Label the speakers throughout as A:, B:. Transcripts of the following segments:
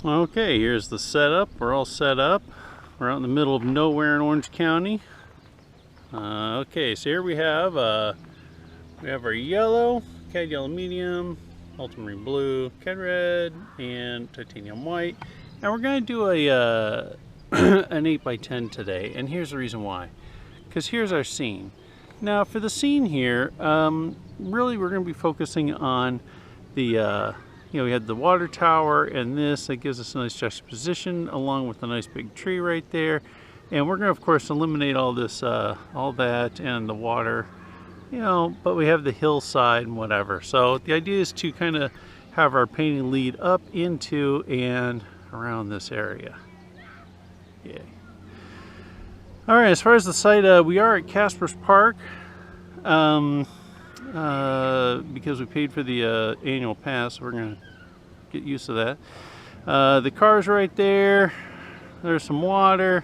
A: Okay, here's the setup. We're all set up. We're out in the middle of nowhere in Orange County. Okay, so here we have our yellow, cad yellow medium, ultramarine blue, cad red, and titanium white. And we're going to do a an 8x10 today. And here's the reason why. Because here's our scene. Now for the scene here, really we're going to be focusing on the we had the water tower and this that gives us a nice juxtaposition along with a nice big tree right there. And we're going to of course eliminate all this, all that and the water, but we have the hillside and whatever. So the idea is to kind of have our painting lead up into and around this area. Yeah. All right, as far as the site, we are at Caspers Park. Because we paid for the annual pass, we're gonna get used to that. The car's right there. There's some water,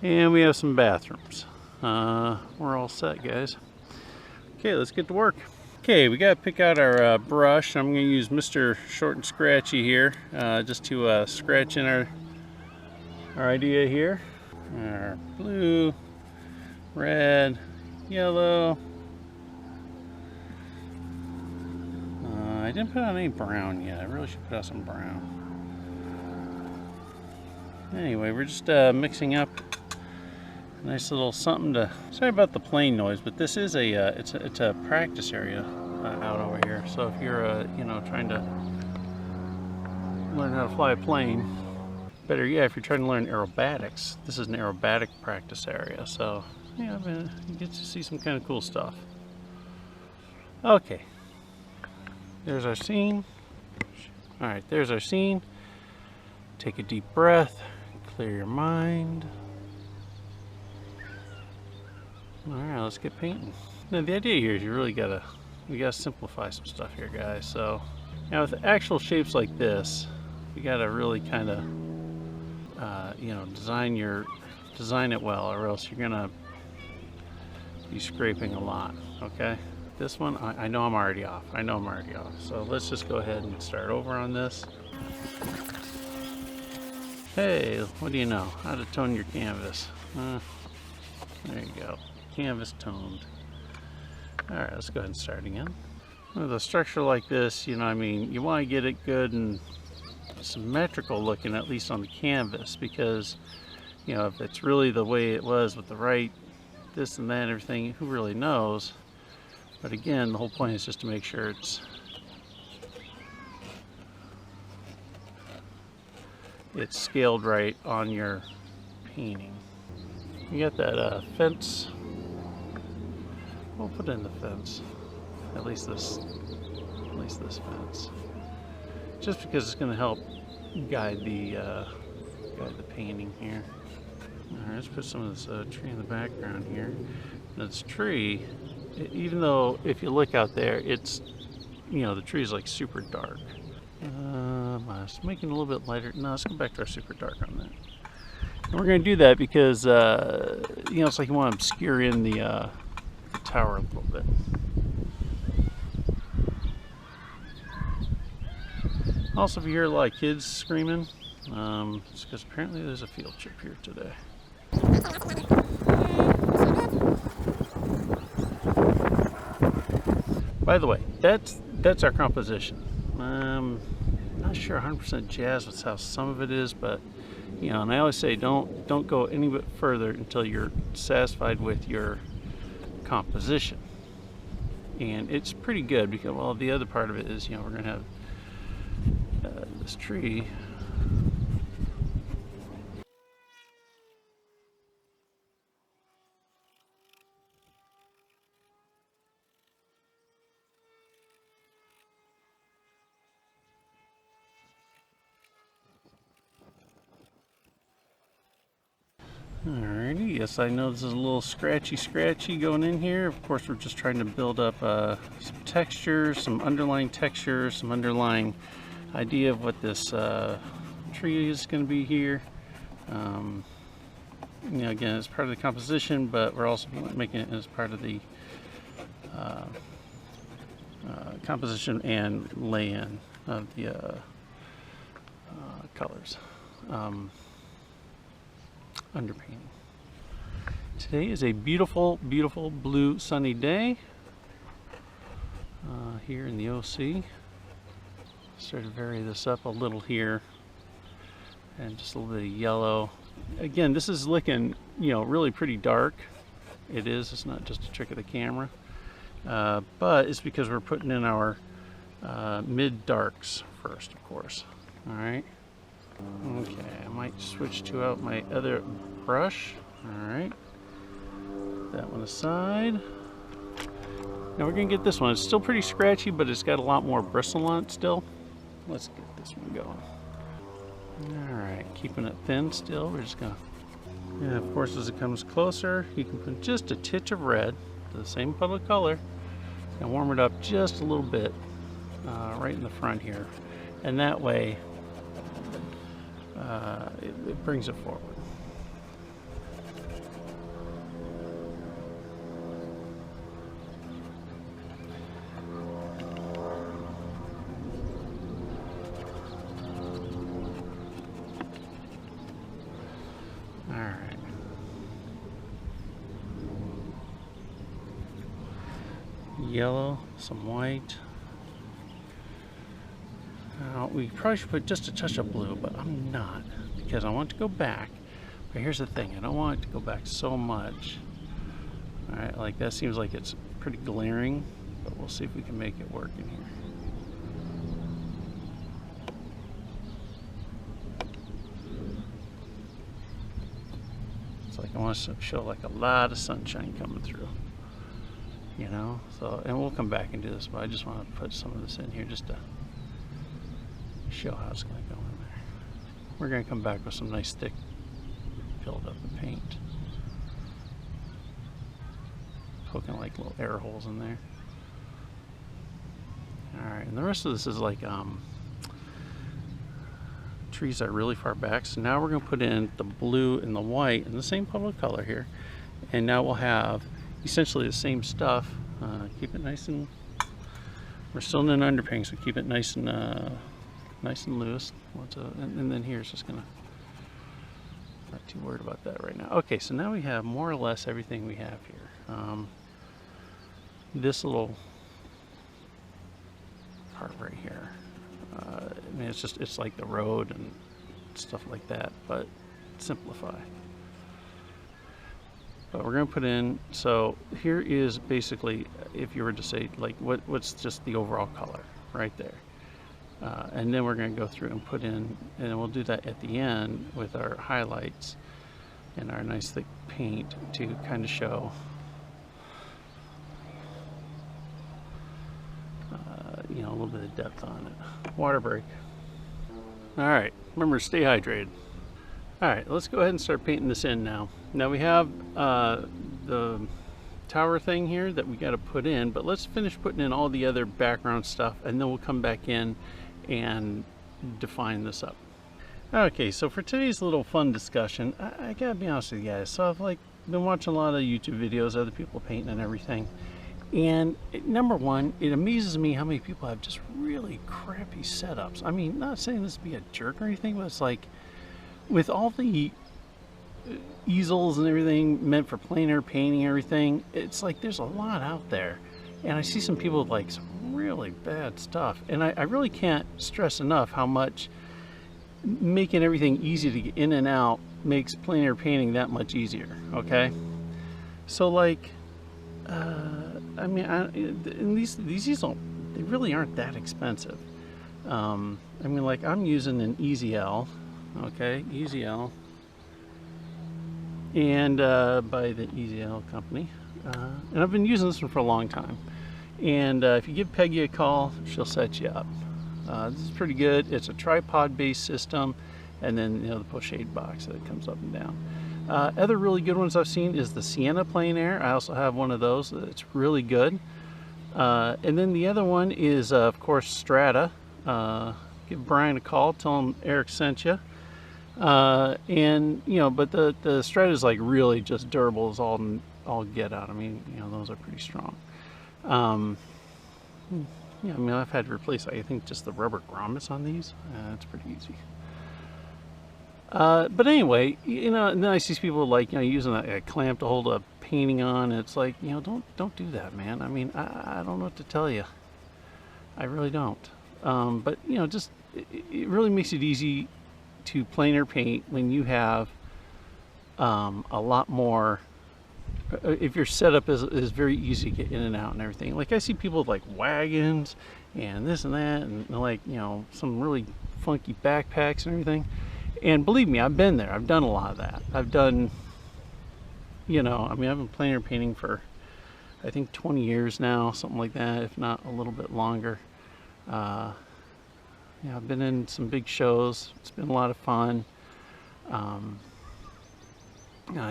A: and we have some bathrooms. We're all set, guys. Okay, let's get to work. Okay, we gotta pick out our brush. I'm gonna use Mr. Short and Scratchy here, just to scratch in our idea here. Our blue, red, yellow. I didn't put on any brown yet. I really should put out some brown. Anyway, we're just mixing up a nice little something to. Sorry about the plane noise, but this is it's a practice area out over here. So if you're trying to learn how to fly a plane, better yet, if you're trying to learn aerobatics, this is an aerobatic practice area. So yeah, man, you get to see some kind of cool stuff. Okay. There's our scene. All right, there's our scene. Take a deep breath, clear your mind. All right, let's get painting. Now the idea here is we gotta simplify some stuff here, guys. So now with actual shapes like this, you gotta really kind of, design it well, or else you're gonna be scraping a lot. Okay. This one, I know I'm already off. So let's just go ahead and start over on this. Hey, what do you know? How to tone your canvas. There you go. Canvas toned. All right, let's go ahead and start again. With a structure like this, you want to get it good and symmetrical looking, at least on the canvas, because, if it's really the way it was with the right, this and that and everything, who really knows? But again, the whole point is just to make sure it's scaled right on your painting. You got that fence. We'll put in the fence. At least this fence. Just because it's going to help guide the painting here. All right, let's put some of this tree in the background here. And this tree, even though if you look out there, it's, the tree is like super dark. Let's make it a little bit lighter. No, let's go back to our super dark on that. And we're going to do that because, it's like you want to obscure in the tower a little bit. Also, if you hear a lot of kids screaming, it's because apparently there's a field trip here today. By the way, that's our composition. Not sure 100% jazzed with how some of it is, but and I always say don't go any bit further until you're satisfied with your composition. And it's pretty good because, well, the other part of it is, we're gonna have this tree. Alrighty, yes, I know this is a little scratchy going in here. Of course, we're just trying to build up some texture, some underlying texture, some underlying idea of what this tree is going to be here. Again, it's part of the composition, but we're also making it as part of the composition and lay-in of the colors. Underpainting. Today is a beautiful, beautiful blue sunny day here in the OC. Start to vary this up a little here, and just a little bit of yellow. Again, this is looking, you know, really pretty dark. It is. It's not just a trick of the camera, but it's because we're putting in our mid darks first, of course. All right. Okay, I might switch out my other brush. All right. That one aside. Now we're gonna get this one. It's still pretty scratchy, but it's got a lot more bristle on it still. Let's get this one going. All right, keeping it thin still. We're just gonna, and of course, as it comes closer, you can put just a titch of red to the same puddle of color and warm it up just a little bit right in the front here. And that way, it brings it forward. Yellow, some white. Now, we probably should put just a touch of blue, but I'm not, because I want to go back. But here's the thing, I don't want it to go back so much. All right, like that seems like it's pretty glaring, but we'll see if we can make it work in here. It's like I want to show like a lot of sunshine coming through. You know, so, and we'll come back and do this, but I just want to put some of this in here just to show how it's going to go in there. We're going to come back with some nice thick build up of paint, poking like little air holes in there. All right, and the rest of this is like trees that are really far back. So now we're going to put in the blue and the white in the same public color here, and now we'll have essentially the same stuff. Keep it nice and, we're still in an underpainting, so keep it nice and loose. And then here's just gonna, not too worried about that right now. Okay, so now we have more or less everything we have here. This little part right here, I mean, it's like the road and stuff like that, but simplify. But we're going to put in, so here is basically, if you were to say, like, what's just the overall color right there. And then we're going to go through and put in, and we'll do that at the end with our highlights and our nice thick paint to kind of show, you know, a little bit of depth on it. Water break. All right, remember, stay hydrated. All right, let's go ahead and start painting this in now. Now we have the tower thing here that we got to put in, but let's finish putting in all the other background stuff, and then we'll come back in and define this up. Okay, so for today's little fun discussion, I gotta be honest with you guys. So I've been watching a lot of YouTube videos, other people painting and everything. And number one, it amazes me how many people have just really crappy setups. I mean, not saying this to be a jerk or anything, but it's like, with all the easels and everything meant for plein air painting and everything, it's like there's a lot out there. And I see some people with like some really bad stuff. And I really can't stress enough how much making everything easy to get in and out makes plein air painting that much easier, okay? So like, I mean, and these easels, they really aren't that expensive. I mean, like, I'm using an EZL. Okay, EZL, and by the EZL company, and I've been using this one for a long time. And if you give Peggy a call, she'll set you up. This is pretty good. It's a tripod-based system, and then, you know, the push-aid box that comes up and down. Other really good ones I've seen is the Sienna Pleinair. I also have one of those. It's really good. And then the other one is, of course, Strata. Give Brian a call. Tell him Eric sent you. And you know, but the Strata is like really just durable as all get out. I mean, you know, those are pretty strong. Yeah, I mean, I've had to replace, I think, just the rubber grommets on these. It's pretty easy. But anyway, you know, and then I see people like, you know, using a clamp to hold a painting on. And it's like, you know, don't do that, man. I mean, I don't know what to tell you. I really don't. But you know, just it really makes it easy to Pleinair paint when you have a lot more. If your setup is very easy to get in and out and everything. Like I see people with like wagons and this and that, and like, you know, some really funky backpacks and everything. And believe me, I've been there. I've done a lot of that. I've done, you know, I mean, I've been Pleinair painting for, I think, 20 years now, something like that, if not a little bit longer. Yeah, I've been in some big shows. It's been a lot of fun. I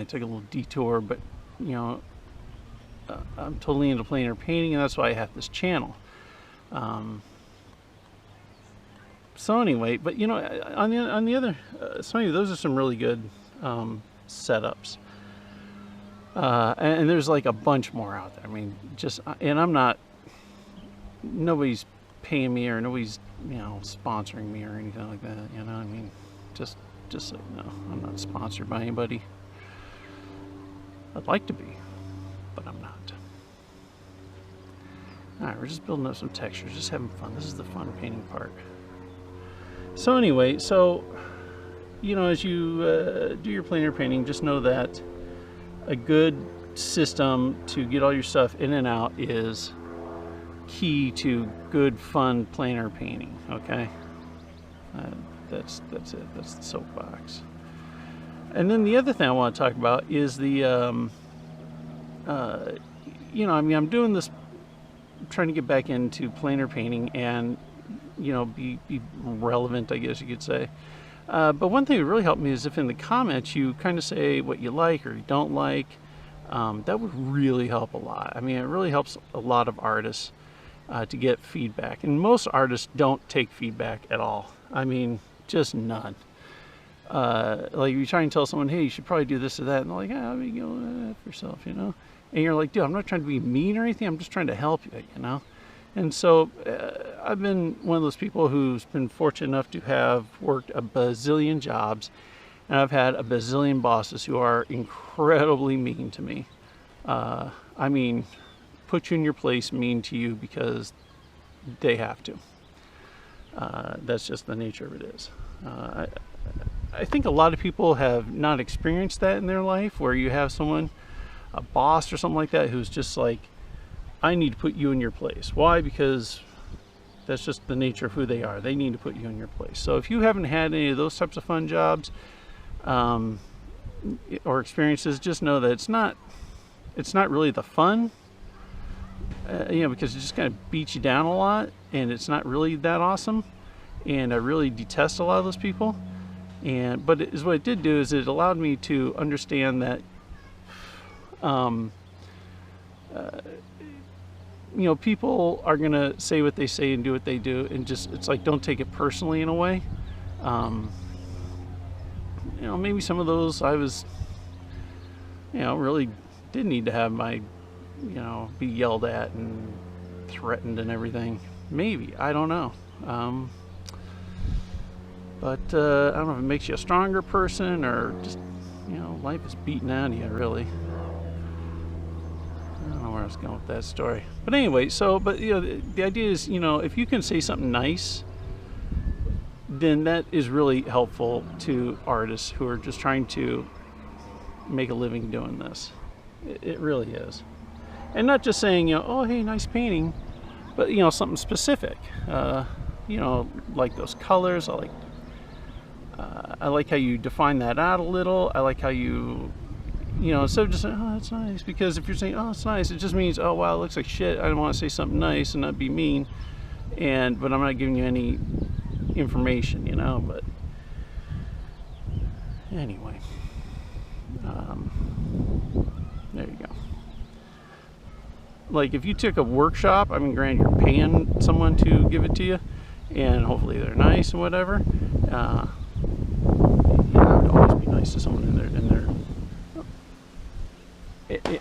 A: took a little detour, but you know, I'm totally into Pleinair painting, and that's why I have this channel. So anyway, but you know, on the other, so those are some really good setups, and there's like a bunch more out there. I mean, just, and I'm not, nobody's paying me or nobody's, you know, sponsoring me or anything like that. You know, I mean, just so you know, I'm not sponsored by anybody. I'd like to be, but I'm not. Alright, we're just building up some textures, just having fun. This is the fun painting part. So anyway, so, you know, as you do your Pleinair painting, just know that a good system to get all your stuff in and out is key to good, fun Pleinair painting, okay? That's it. That's the soapbox. And then the other thing I want to talk about is the, you know, I mean, I'm doing this, trying to get back into Pleinair painting and, you know, be relevant, I guess you could say. But one thing that really helped me is if in the comments you kind of say what you like or you don't like. That would really help a lot. I mean, it really helps a lot of artists to get feedback. And most artists don't take feedback at all. I mean, just none. Like you try and tell someone, hey, you should probably do this or that, and they're like, I mean, you know, for yourself, you know. And you're like, dude, I'm not trying to be mean or anything. I'm just trying to help you, you know. And so I've been one of those people who's been fortunate enough to have worked a bazillion jobs, and I've had a bazillion bosses who are incredibly mean to me. I mean, put you in your place, mean to you because they have to. That's just the nature of it is. I think a lot of people have not experienced that in their life, where you have someone, a boss or something like that, who's just like, I need to put you in your place. Why? Because that's just the nature of who they are. They need to put you in your place. So if you haven't had any of those types of fun jobs or experiences, just know that it's not really the fun, you know, because it just kind of beats you down a lot, and it's not really that awesome. And I really detest a lot of those people. But what it did do is it allowed me to understand that, you know, people are gonna say what they say and do what they do, and just, it's like, don't take it personally in a way. You know, maybe some of those I was, you know, really did need to have my, you know, be yelled at and threatened and everything. Maybe, I don't know. But I don't know if it makes you a stronger person or just, you know, life is beating out of you, really. I don't know where I was going with that story. But anyway, so, but, you know, the idea is, you know, if you can say something nice, then that is really helpful to artists who are just trying to make a living doing this. It really is. And not just saying, you know, oh, hey, nice painting, but, you know, something specific. You know, like those colors. I like how you define that out a little. I like how you know, instead of just saying, oh, that's nice, because if you're saying, oh, it's nice, it just means, oh, wow, it looks like shit. I want to say something nice and not be mean, but I'm not giving you any information, you know. But anyway, there you go. Like, if you took a workshop, I mean, granted, you're paying someone to give it to you, and hopefully they're nice and whatever. It would always be nice to someone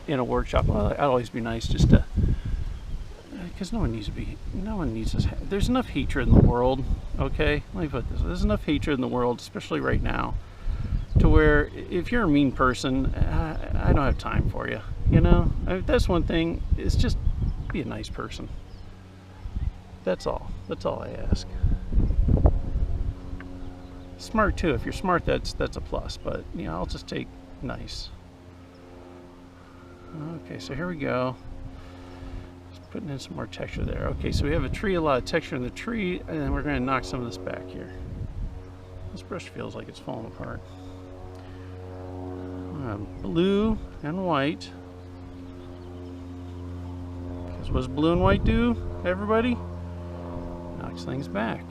A: in a workshop. I'd always be nice just to, because no one needs this. There's enough hatred in the world, okay? Let me put this. There's enough hatred in the world, especially right now. to where if you're a mean person, I don't have time for you. You know, that's one thing. It's just be a nice person. That's all. That's all I ask. Smart too. If you're smart, that's a plus. But you know, I'll just take nice. Okay, so here we go. Just putting in some more texture there. Okay, so we have a tree, a lot of texture in the tree, and then we're going to knock some of this back here. This brush feels like it's falling apart. Blue and white. Because what does blue and white do, everybody? Knocks things back.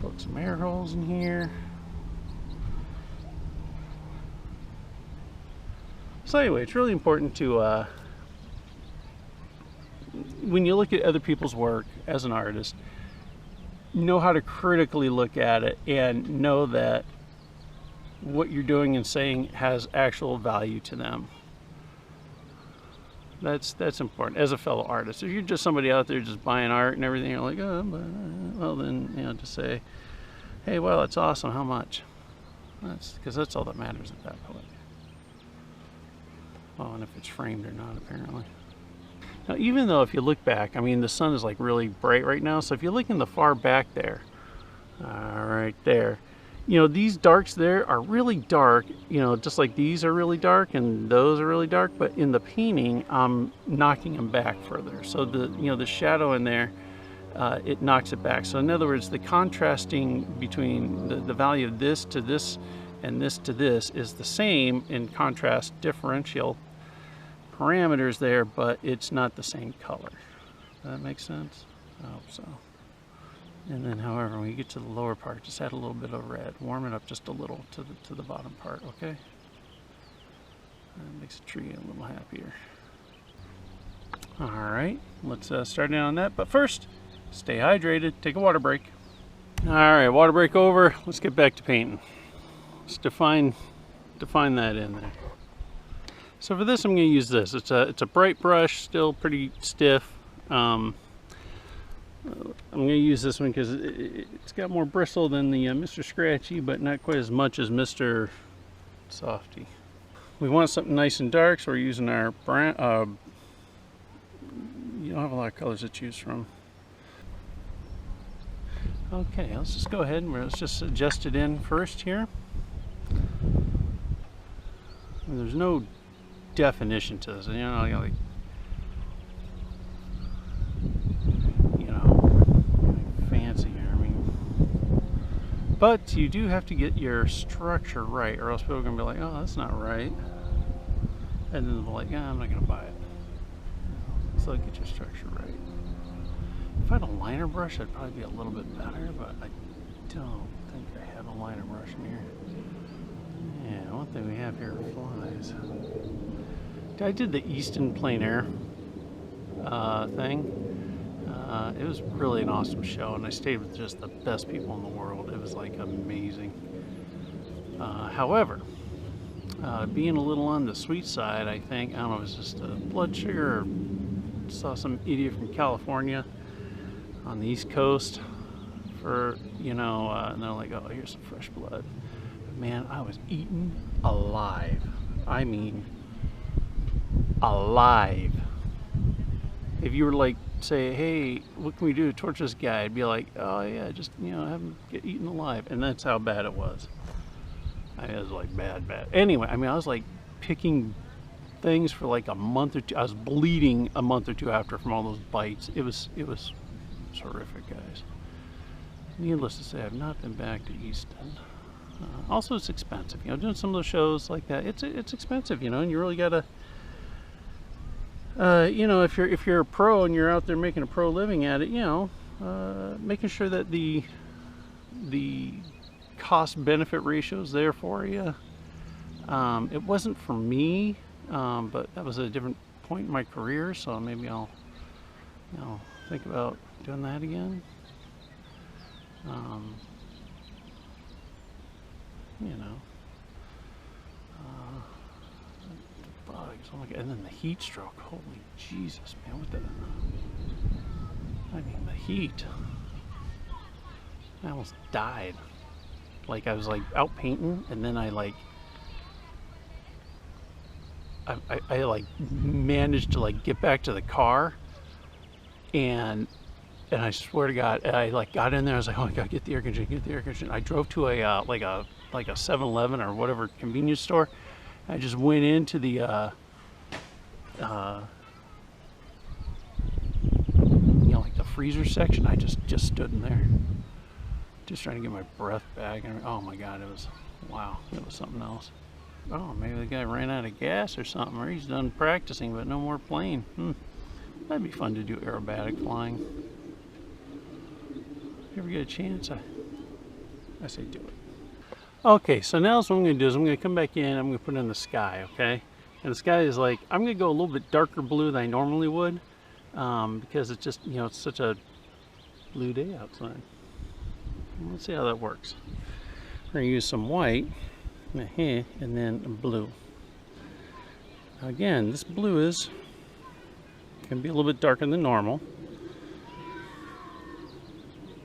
A: Put some air holes in here. So anyway, it's really important to, when you look at other people's work as an artist, know how to critically look at it and know that what you're doing and saying has actual value to them. That's important as a fellow artist. If you're just somebody out there just buying art and everything, you're like, oh, well then, you know, just say, hey, well, it's awesome, how much? That's because that's all that matters at that point. Well, and if it's framed or not, apparently. Now, even though if you look back, I mean, the sun is like really bright right now, so if you look in the far back there, right there, you know, these darks there are really dark, you know, just like these are really dark and those are really dark, but in the painting, I'm knocking them back further. So the, you know, the shadow in there, it knocks it back. So in other words, the contrasting between the value of this to this and this to this is the same in contrast differential parameters there, but it's not the same color. Does that make sense? I hope so. And then, however, when you get to the lower part, just add a little bit of red. Warm it up just a little to the bottom part, okay? That makes the tree a little happier. All right, let's start in on that. But first, stay hydrated. Take a water break. All right, water break over. Let's get back to painting. Let's define that in there. So for this, I'm going to use this. It's a bright brush, still pretty stiff. I'm going to use this one because it's got more bristle than the Mr. Scratchy, but not quite as much as Mr. Softy. We want something nice and dark, so we're using our brown. You don't have a lot of colors to choose from. Okay, let's just go ahead and let's just adjust it in first here. There's no definition to this, you know, like, fancy here. I mean, but you do have to get your structure right, or else people are gonna be like, "Oh, that's not right," and then they're like, "Yeah, I'm not gonna buy it." So get your structure right. If I had a liner brush, I'd probably be a little bit better, but I don't think I have a liner brush in here. Yeah, one thing we have here are flies. I did the Easton Pleinair thing. It was really an awesome show, and I stayed with just the best people in the world. It was like amazing. However, being a little on the sweet side, I think, I don't know if it's just a blood sugar, or saw some idiot from California on the East Coast for, you know, and they're like, oh, here's some fresh blood. But man, I was eaten alive. I mean, alive. If you were like, say, hey, what can we do to torture this guy? I'd be like, oh yeah, just, you know, have him get eaten alive. And that's how bad it was. I mean, it was like bad. Anyway, I mean, I was like picking things for like a month or two. I was bleeding a month or two after from all those bites. It was horrific, guys. Needless to say, I've not been back to Easton. Also, it's expensive. You know, doing some of those shows like that, it's expensive. You know, and you really gotta. You know, if you're a pro and you're out there making a pro living at it, you know, making sure that the cost-benefit ratio is there for you. It wasn't for me, but that was a different point in my career, so maybe I'll, you know, think about doing that again. You know, bugs. Oh my God! And then the heat stroke. Holy Jesus, man! What the? I mean, the heat. I almost died. Like I was like out painting, and then I like I like managed to like get back to the car, and I swear to God, I like got in there. I was like, oh my God, get the air conditioning, get the air conditioning. I drove to a like a 7-Eleven or whatever convenience store. I just went into the you know, like the freezer section. I just stood in there, just trying to get my breath back. And oh my God, it was, wow, it was something else. Oh, maybe the guy ran out of gas or something, or he's done practicing but no more playing. That'd be fun to do aerobatic flying. If you ever get a chance, I say do it. Okay, so now what I'm going to do is I'm going to come back in, I'm going to put in the sky, okay? And the sky is like, I'm going to go a little bit darker blue than I normally would, because it's just, you know, it's such a blue day outside. Let's see how that works. We're going to use some white, and then blue. Now again, this blue is going to be a little bit darker than normal.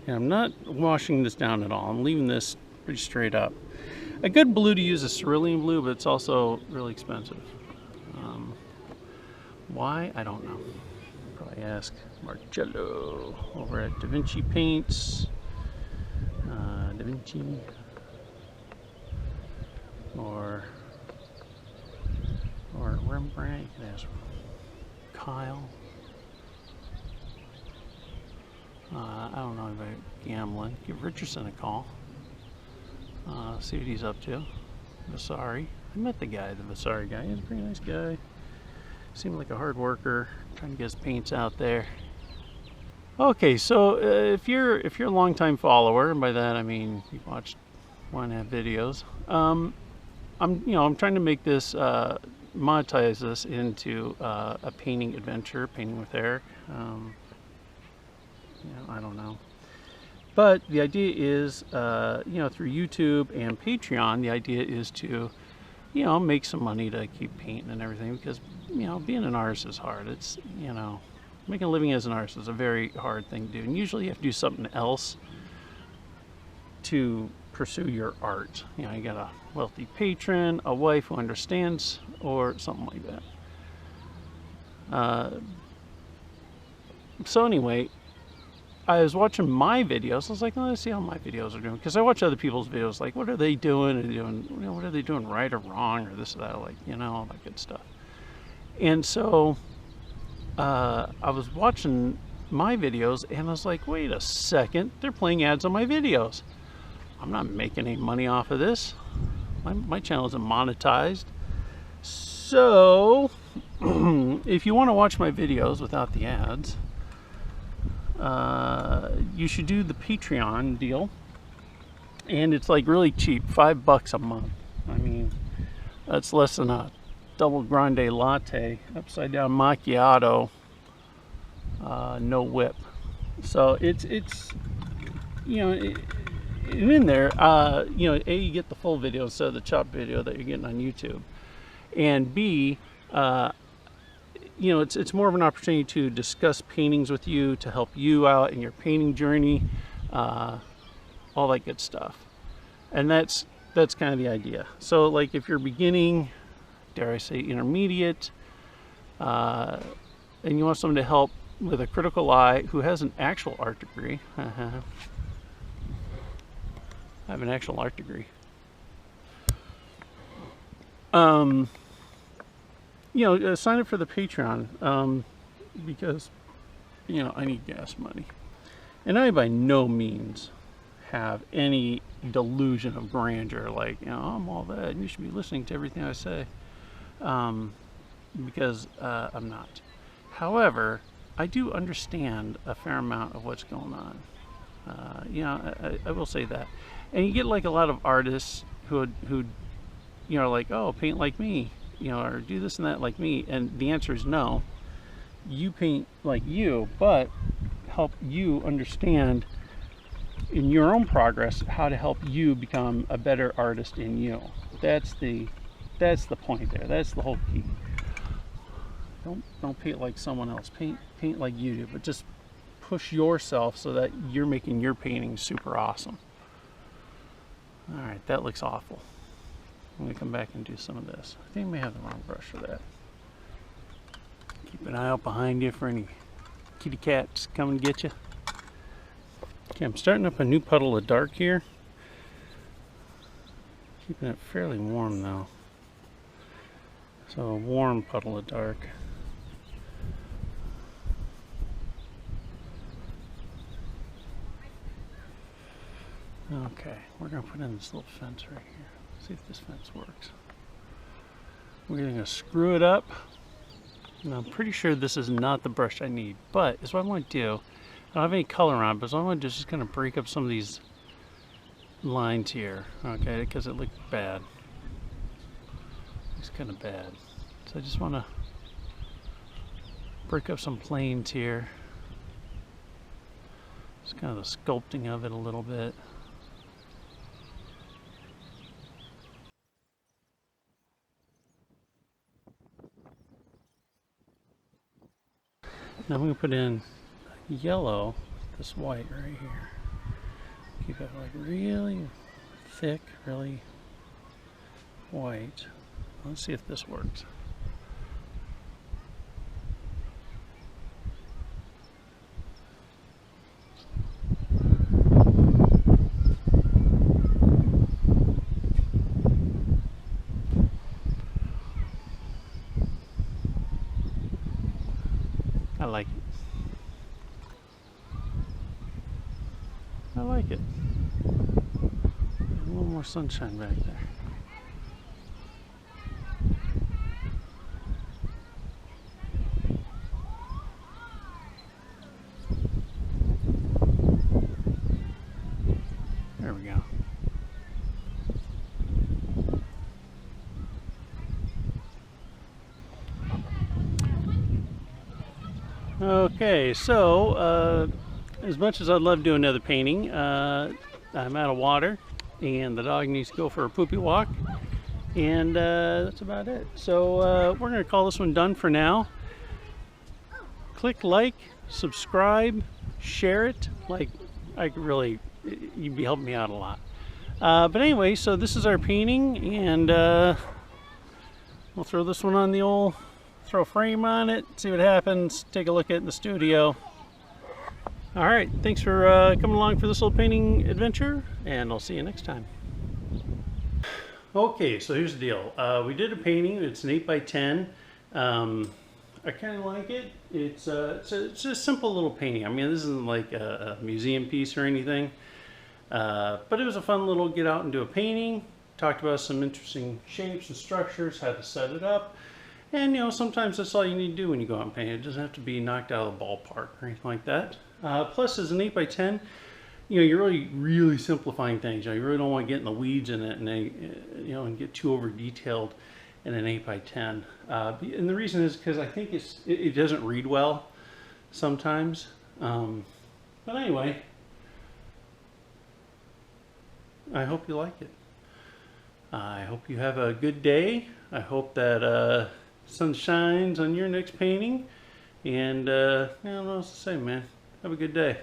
A: And I'm not washing this down at all. I'm leaving this pretty straight up. A good blue to use is cerulean blue, but it's also really expensive. Why? I don't know. Probably ask Marcello over at Da Vinci Paints. Da Vinci. Or Rembrandt. You can ask Kyle. I don't know about gambling. Give Richardson a call. See what he's up to. Vasari. I met the guy, the Vasari guy. He's a pretty nice guy. Seemed like a hard worker, trying to get his paints out there. Okay, so if you're a long-time follower, and by that I mean you've watched 1.5 videos, I'm trying to make this monetize this into a painting adventure, painting with Eric. I don't know. But the idea is, through YouTube and Patreon, the idea is to, make some money to keep painting and everything, because, being an artist is hard. It's, making a living as an artist is a very hard thing to do. And usually you have to do something else to pursue your art. You got a wealthy patron, a wife who understands, or something like that. So anyway, I was watching my videos. I was like, let's see how my videos are doing, because I watch other people's videos, like what are they doing, and what are they doing right or wrong, or this or that, like all that good stuff. And so I was watching my videos, and I was like, wait a second, they're playing ads on my videos. I'm not making any money off of this. My channel isn't monetized. So if you want to watch my videos without the ads, you should do the Patreon deal, and it's like really cheap, $5 a month. I mean, that's less than a double grande latte, upside down macchiato, no whip. So it's in there, you get the full video instead of the chopped video that you're getting on YouTube, and B, it's more of an opportunity to discuss paintings with you, to help you out in your painting journey, all that good stuff. And that's kind of the idea. So like if you're beginning, dare I say intermediate, and you want someone to help with a critical eye who has an actual art degree. I have an actual art degree. Sign up for the Patreon, because, I need gas money. And I by no means have any delusion of grandeur, like, I'm all that, and you should be listening to everything I say, because I'm not. However, I do understand a fair amount of what's going on. I will say that. And you get like a lot of artists who are like, oh, paint like me, or do this and that like me, and the answer is no. You paint like you, but help you understand in your own progress how to help you become a better artist in you. That's the point there. That's the whole key. Don't paint like someone else. Paint like you do, but just push yourself so that you're making your painting super awesome. All right, that looks awful. I'm gonna come back and do some of this. I think I may have the wrong brush for that. Keep an eye out behind you for any kitty cats coming to get you. Okay, I'm starting up a new puddle of dark here. Keeping it fairly warm though. So a warm puddle of dark. Okay, we're going to put in this little fence right here. See if this fence works. We're going to screw it up. And I'm pretty sure this is not the brush I need, but it's what I want to do. I don't have any color on it, but what I want to do is just kind of break up some of these lines here, okay, because it looked bad. It's kind of bad. So I just want to break up some planes here. Just kind of the sculpting of it a little bit. Now I'm going to put in yellow, this white right here. Keep it like really thick, really white. Let's see if this works. I like it. I like it. A little more sunshine back there. There we go. Okay, so as much as I'd love to do another painting, I'm out of water and the dog needs to go for a poopy walk, and that's about it. So we're going to call this one done for now. Click like, subscribe, share it. Like, you'd be helping me out a lot. But anyway, so this is our painting, and we'll throw this one on the old, throw a frame on it, see what happens, take a look at it in the studio. All right, thanks for coming along for this little painting adventure, and I'll see you next time. Okay, so here's the deal. We did a painting. It's an 8x10. I kind of like it. It's a simple little painting. I mean, this isn't like a museum piece or anything, but it was a fun little get out and do a painting. Talked about some interesting shapes and structures, how to set it up. And, you know, sometimes that's all you need to do when you go out and paint. It doesn't have to be knocked out of the ballpark or anything like that. Plus, as an 8x10, you know, you're really simplifying things. You know, you really don't want to get in the weeds in it, and you know, and get too over detailed in an 8x10. And the reason is because I think it doesn't read well sometimes. But anyway, I hope you like it. I hope you have a good day. I hope that sun shines on your next painting. And I don't know what else to say, man. Have a good day.